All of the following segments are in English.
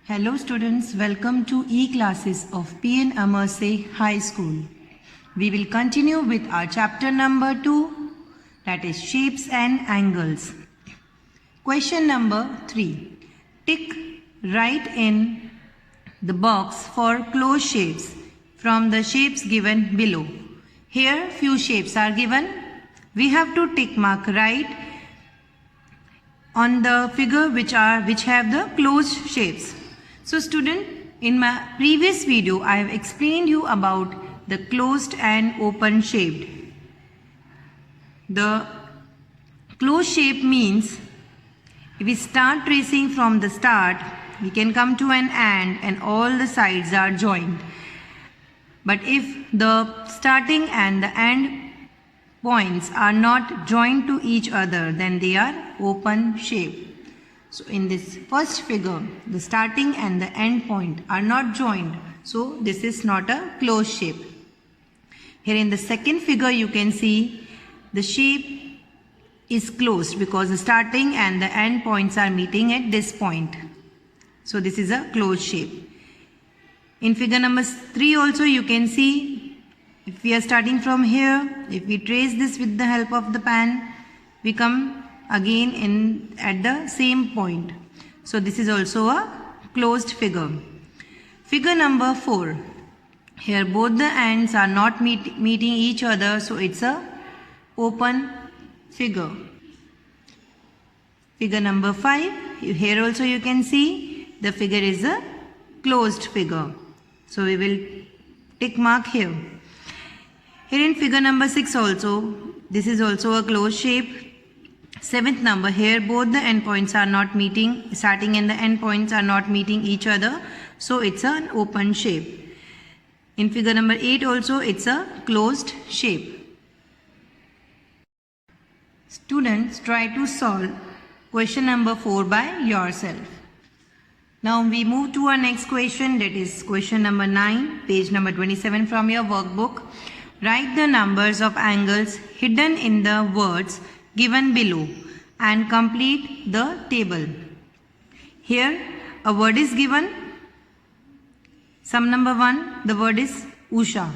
Hello students, welcome to e-classes of P.N. Amerse High School. We will continue with our chapter number 2, that is shapes and angles. Question number 3. Tick right in the box for closed shapes from the shapes given below. Here few shapes are given. We have to tick mark right on the figure which have the closed shapes. So student, in my previous video I have explained you about the closed and open shaped. The closed shape means if we start tracing from the start, we can come to an and all the sides are joined. But if the starting and the end points are not joined to each other, then they are open shape. So in this first figure, the starting and the end point are not joined. So this is not a closed shape. Here in the second figure, you can see the shape is closed because the starting and the end points are meeting at this point. So this is a closed shape. In figure number 3 also you can see, if we are starting from here, if we trace this with the help of the pen, we come again at the same point. So this is also a closed figure. Figure number 4. Here both the ends are not meeting each other, so it's a open figure. Figure number 5. Here also you can see the figure is a closed figure. So we will tick mark here. Here in figure number 6 also, this is also a closed shape. 7th number, here both the endpoints are not meeting, starting and the endpoints are not meeting each other, so it's an open shape. In figure number 8 also, it's a closed shape. Students, try to solve question number 4 by yourself. Now we move to our next question, that is question number 9, page number 27 from your workbook. Write the numbers of angles hidden in the words given below and complete the table. Here a word is given. Sum number 1, the word is Usha.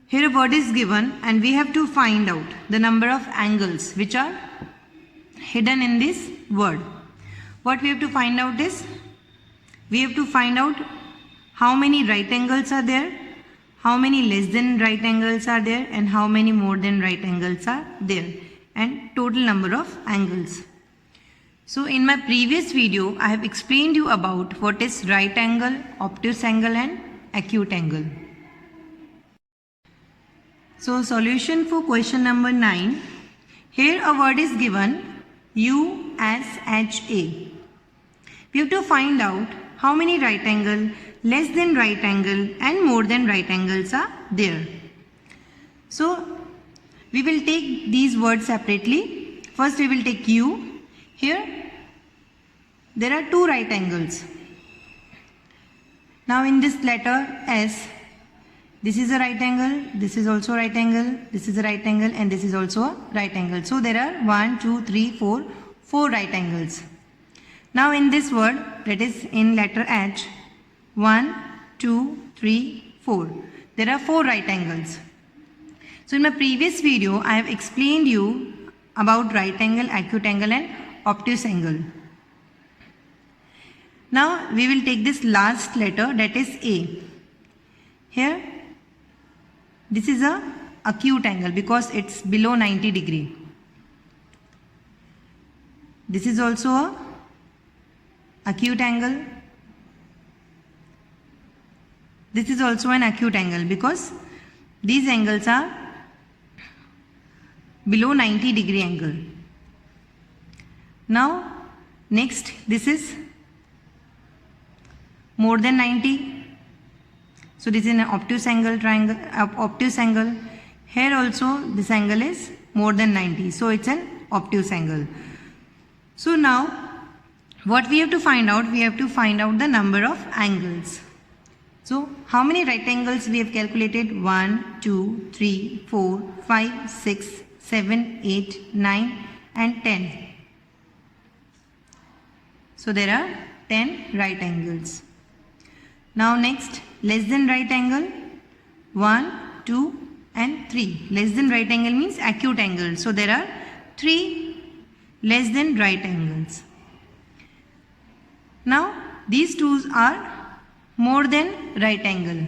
Here a word is given and we have to find out the number of angles which are hidden in this word. What we have to find out is, we have to find out how many right angles are there, how many less than right angles are there, and how many more than right angles are there, and total number of angles. So in my previous video I have explained you about what is right angle, obtuse angle and acute angle. So solution for question number 9. Here a word is given USHA. We have to find out how many right angle, less than right angle and more than right angles are there. So we will take these words separately. First we will take U. Here there are 2 right angles. Now in this letter S, this is a right angle, this is also right angle, this is a right angle and this is also a right angle. So there are 1, 2, 3, 4 right angles. Now in this word, that is in letter H, 1, 2, 3, 4. There are 4 right angles. So in my previous video, I have explained you about right angle, acute angle and obtuse angle. Now we will take this last letter, that is A. Here, this is a acute angle because it's below 90 degree. This is also a acute angle. This is also an acute angle because these angles are below 90 degree angle. Now next, this is more than 90. So this is an obtuse angle triangle, obtuse angle. Here also this angle is more than 90. So it's an obtuse angle. So now what we have to find out? We have to find out the number of angles. So how many right angles we have calculated? 1, 2, 3, 4, 5, 6, 7, 8, 9 and 10. So there are 10 right angles. Now next, less than right angle, 1, 2 and 3. Less than right angle means acute angle. So there are 3 less than right angles. Now these two are more than right angle.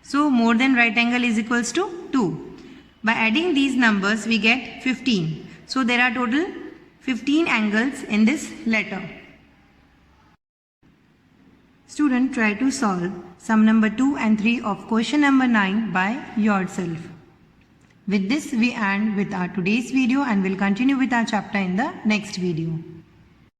So more than right angle is equals to 2. By adding these numbers we get 15. So there are total 15 angles in this letter. Student, try to solve sum number 2 and 3 of question number 9 by yourself. With this we end with our today's video and will continue with our chapter in the next video.